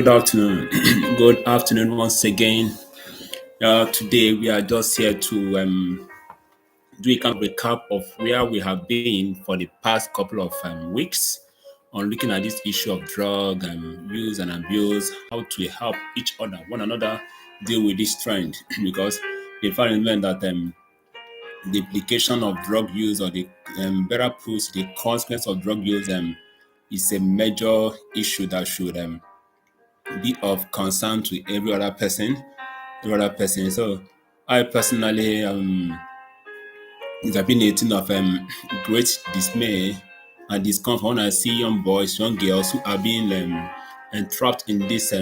Good afternoon. Good afternoon once again. Today we are just here to do a kind of recap of where we have been for the past couple of weeks on looking at this issue of drug use and abuse, how to help one another deal with this trend. Because they found that the implication of drug use or the better put, the consequence of drug use is a major issue that should be of concern to every other person. So I personally it has been a thing of great dismay and discomfort when I see young boys, young girls who are being entrapped in this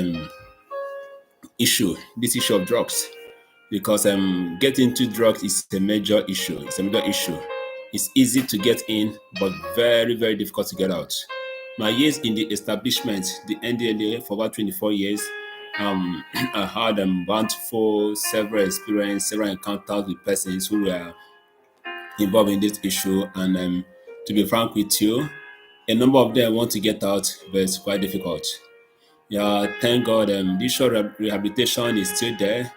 issue of drugs. Because getting into drugs is a major issue. It's a major issue. It's easy to get in, but very, very difficult to get out. My years in the establishment, the NDLA, for about 24 years, I had bountiful several experience, several encounters with persons who were involved in this issue. And to be frank with you, a number of them want to get out, but it's quite difficult. Yeah, thank God, this short rehabilitation is still there,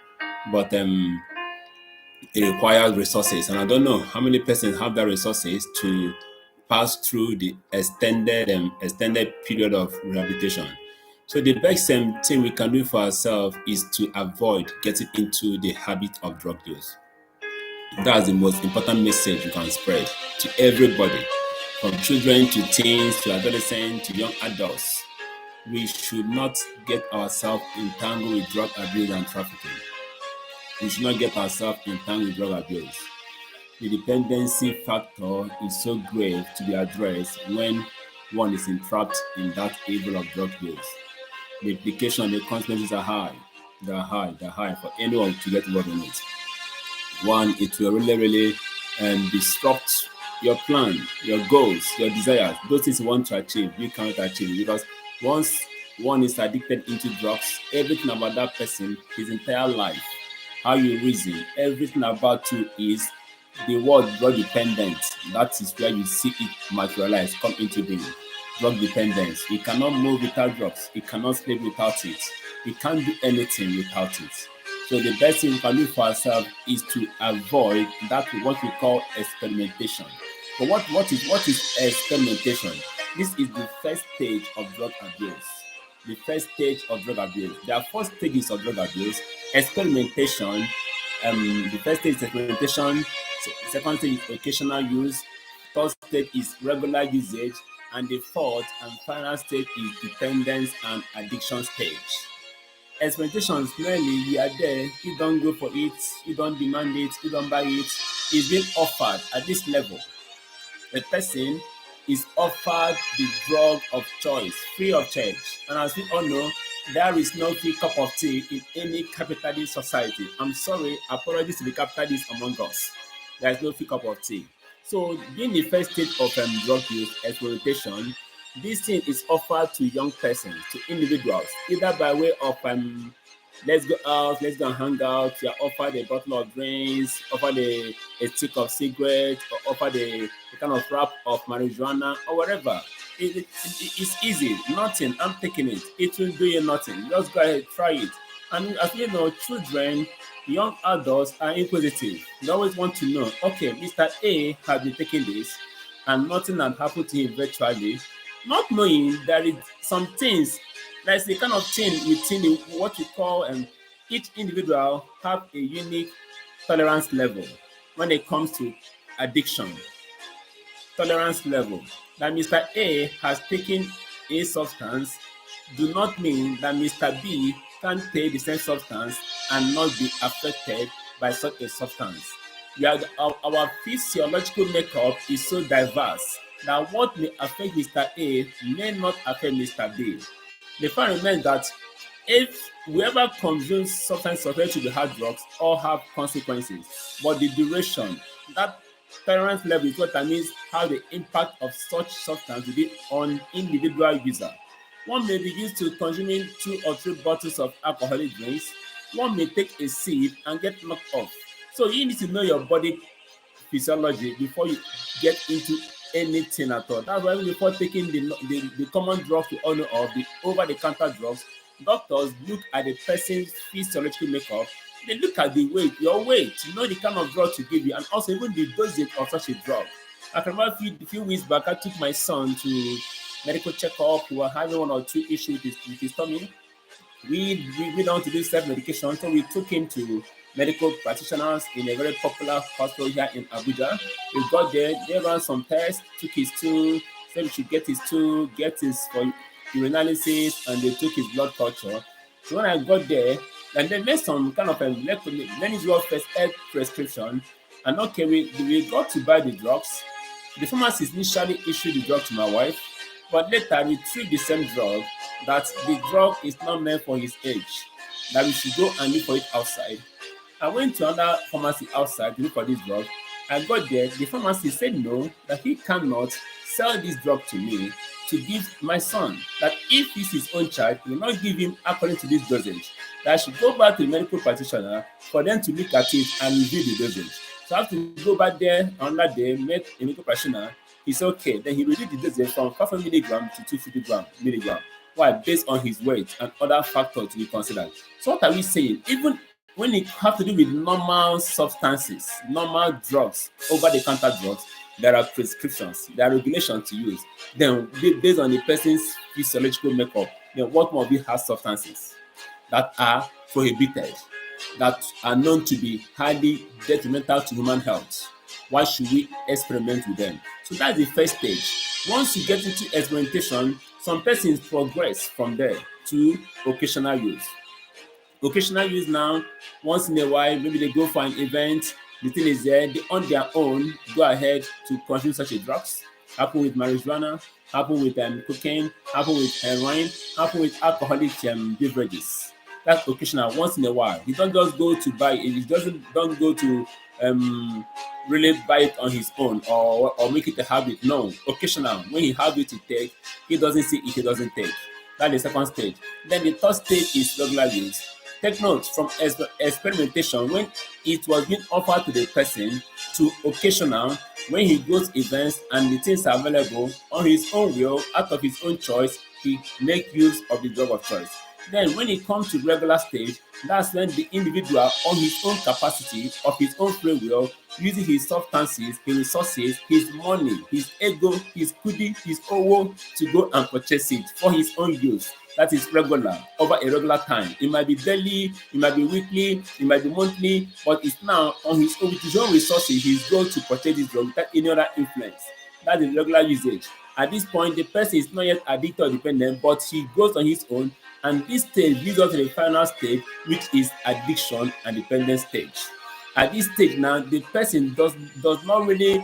but it requires resources, and I don't know how many persons have the resources to pass through the extended period of rehabilitation. So the best thing we can do for ourselves is to avoid getting into the habit of drug use. That's the most important message you can spread to everybody, from children to teens to adolescents to young adults. We should not get ourselves entangled with drug abuse and trafficking. We should not get ourselves entangled with drug abuse. The dependency factor is so grave to be addressed when one is entrapped in that evil of drug use. The implication, the consequences are high. They're high for anyone to get involved in it. One, it will really, really disrupt your plan, your goals, your desires. Those things you want to achieve, you cannot achieve it, because once one is addicted into drugs, everything about that person, his entire life, how you reason, everything about you is the word drug dependent. That is where you see it materialize, come into being. Drug dependence. He cannot move without drugs. He cannot sleep without it. He can't do anything without it. So the best thing we can do for ourselves is to avoid that what we call experimentation. But what is experimentation? This is the first stage of drug abuse. The first stage of drug abuse. There are four stages of drug abuse. Experimentation. The first stage is experimentation. Second stage is occasional use. Third stage is regular usage. And the fourth and final stage is dependence and addiction stage. Expectations clearly we are there, you don't go for it, you don't demand it, you don't buy it. It's being offered at this level. The person is offered the drug of choice free of charge. And as we all know, there is no free cup of tea in any capitalist society. I'm sorry, apologies to the capitalists among us. There is no free cup of tea. So being the first stage of drug use exploitation, this thing is offered to young persons, to individuals, either by way of let's go out, let's go and hang out. You are offered a bottle of drinks, offered a stick of cigarettes, or offered a kind of wrap of marijuana or whatever. It's easy, nothing. I'm taking it. It will do you nothing. Just go ahead, try it. And as you know, children, young adults are inquisitive. They always want to know, okay, Mr. A has been taking this and nothing had happened to him virtually, not knowing there is some things, there's a kind of thing within what we call each individual have a unique tolerance level when it comes to addiction. Tolerance level. That Mr. A has taken a substance do not mean that Mr. B can take the same substance and not be affected by such a substance. Our physiological makeup is so diverse that what may affect Mr. A may not affect Mr. B. The fact remains that if whoever consumes substance related to the hard drugs all have consequences, but the duration, that tolerance level is what that means how the impact of such substance will be on individual user. One may be used to consuming 2 or 3 bottles of alcoholic drinks. One may take a sip and get knocked off. So you need to know your body physiology before you get into anything at all. That's why before taking the common drugs we all know of, the over-the-counter drugs, Doctors look at the person's physiological makeup. They look at the weight, your weight, to know the kind of drug to give you, and also even the dosage of such a drug. I can remember a few weeks back, I took my son to medical checkup. He was having one or two issues with his tummy. We don't want to do self-medication, so we took him to medical practitioners in a very popular hospital here in Abuja. We got there, they ran some tests, took his stool, said we should get his stool, get his for urinalysis, and they took his blood culture. So when I got there, and they made some kind of a many drug first aid prescription, and okay, we got to buy the drugs. The pharmacist initially issued the drug to my wife, but later we took the same drug that the drug is not meant for his age, that we should go and look for it outside. I went to another pharmacy outside to look for this drug. I got there, the pharmacist said no, that he cannot sell this drug to me to give my son. That if it's his own child, he will not give him according to this dosage. That I should go back to the medical practitioner for them to look at it and review the dosage. So I have to go back there on that day, meet a medical practitioner. It's okay. Then he reduced the dosage from 500 milligram to 250 milligram. Why? Based on his weight and other factors to be considered. So what are we saying? Even when it has to do with normal substances, normal drugs, over-the-counter drugs, there are prescriptions, there are regulations to use. Then based on the person's physiological makeup, then what more be hard substances that are prohibited, that are known to be highly detrimental to human health? Why should we experiment with them? So that's the first stage. Once you get into experimentation, some persons progress from there to occasional use. Occasional use now, once in a while, maybe they go for an event. The thing is there, they on their own go ahead to consume such a drugs. Happen with marijuana, happen with cocaine, happen with heroin, happen with alcoholic beverages. That's occasional, once in a while. He don't just go to buy it. He don't go to really buy it on his own or make it a habit. No, occasional. When he have it to take, he doesn't see it, he doesn't take. That's the second stage. Then the third stage is regular use. Take note from experimentation when it was being offered to the person to occasional when he goes events and the things are available on his own will, out of his own choice, he make use of the drug of choice. Then when it comes to regular stage, that's when the individual on his own capacity, of his own free will, using his substances, his resources, his money, his ego, his kudi, his owo to go and purchase it for his own use. That is regular, over a regular time. It might be daily, it might be weekly, it might be monthly, but it's now on his own, with his own resources, he's going to purchase this drug without any other influence. That's the regular usage. At this point, the person is not yet addicted or dependent, but he goes on his own, and this stage leads us to the final stage, which is addiction and dependence stage. At this stage now, the person does not really,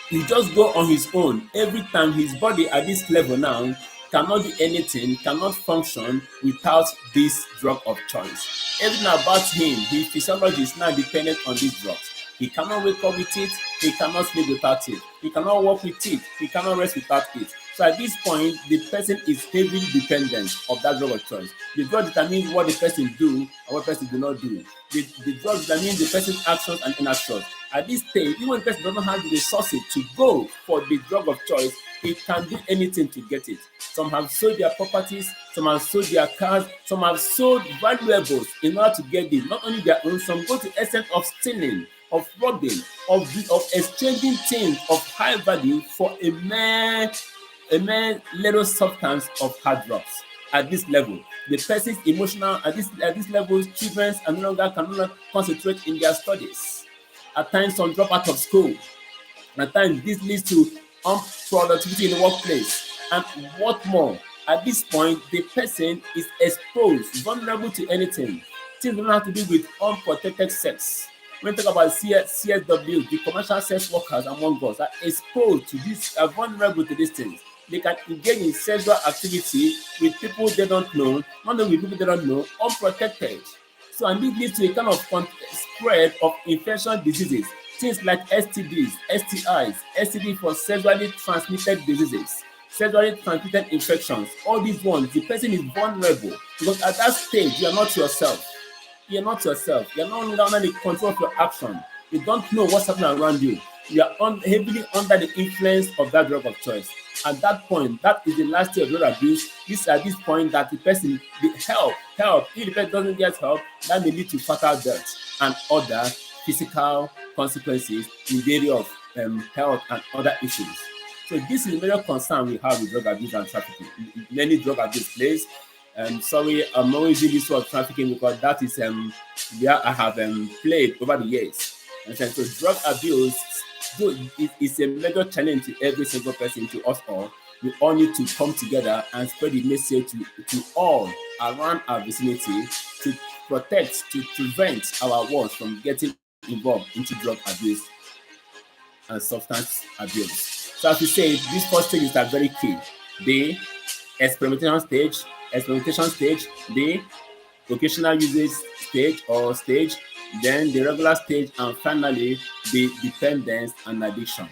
he just go on his own. Every time his body at this level now cannot do anything, cannot function without this drug of choice. Everything about him, his physiology is now dependent on this drug. He cannot wake up with it, he cannot sleep without it, he cannot walk with it, he cannot rest without it. So at this point, the person is heavily dependent of that drug of choice. The drug determines what the person do and what the person do not do. The drug determines the person's actions and inactions. At this stage, even when the person doesn't have the resources to go for the drug of choice, he can do anything to get it. Some have sold their properties, some have sold their cars, some have sold valuables in order to get this. Not only their own, some go to the extent of stealing, of robbing, of exchanging things of high value for a mere little substance of hard drugs. At this level, the person's emotional at this level, children cannot concentrate in their studies. At times, some drop out of school. At times, this leads to unproductivity in the workplace. And what more? At this point, the person is exposed, vulnerable to anything. Things don't have to do with unprotected sex. When we talk about CSW, the commercial sex workers among us are exposed to this, are vulnerable to these things. They can engage in sexual activity with people they don't know, not only with people they don't know, unprotected. So, and this leads to a kind of spread of infectious diseases, things like STDs, STIs, STD for sexually transmitted diseases, sexually transmitted infections. All these ones, the person is vulnerable because at that stage, you are not yourself. You are not yourself. You are not under the control of your action. You don't know what's happening around you. you are heavily under the influence of that drug of choice. At that point, that is the last stage of drug abuse. It's at this point that the person, the help. If the person doesn't get help, that may lead to fatal death and other physical consequences in the area of health and other issues. So this is a major concern we have with drug abuse and trafficking. Many drug abuse plays. Sorry, I'm always using this word trafficking because that is where I have played over the years. And so drug abuse is a major challenge to every single person, to us all. We all need to come together and spread the message to all around our vicinity to protect, to prevent our wards from getting involved into drug abuse and substance abuse. So as we say, these four stages are very key. The experimentation stage, the occasional usage stage, then the regular stage, and finally the dependence and addiction.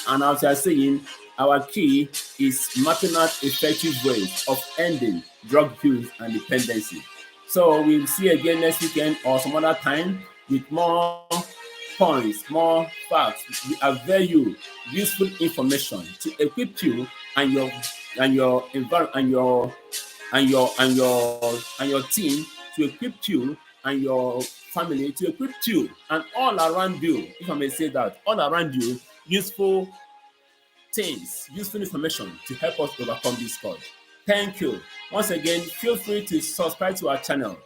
And as I was saying, our key is mapping out effective ways of ending drug use and dependency. So we'll see again next weekend or some other time with more points, more facts, value, useful information to equip you and your environment and your team, to equip you and your family, to equip you and all around you, if I may say that, all around you, useful things, useful information to help us overcome this code. Thank you. Once again, feel free to subscribe to our channel.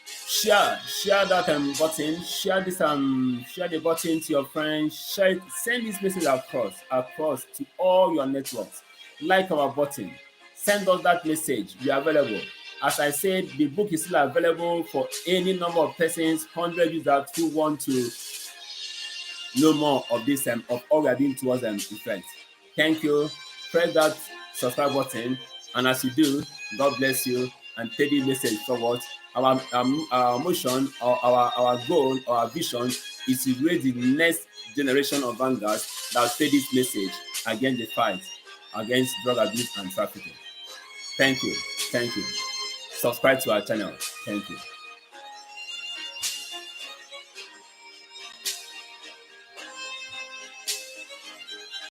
Share that button, share the button to your friends, share it, send this message across to all your networks. Like our button, send us that message. We are available. As I said, the book is still available for any number of persons, 100 users who want to know more of this of all we are doing towards effect. Thank you. Press that subscribe button, and as you do, God bless you and take the message forward. Our mission, or our goal, or our vision is to raise the next generation of vanguards that will take this message against the fight against drug abuse and trafficking. Thank you. Subscribe to our channel. Thank you.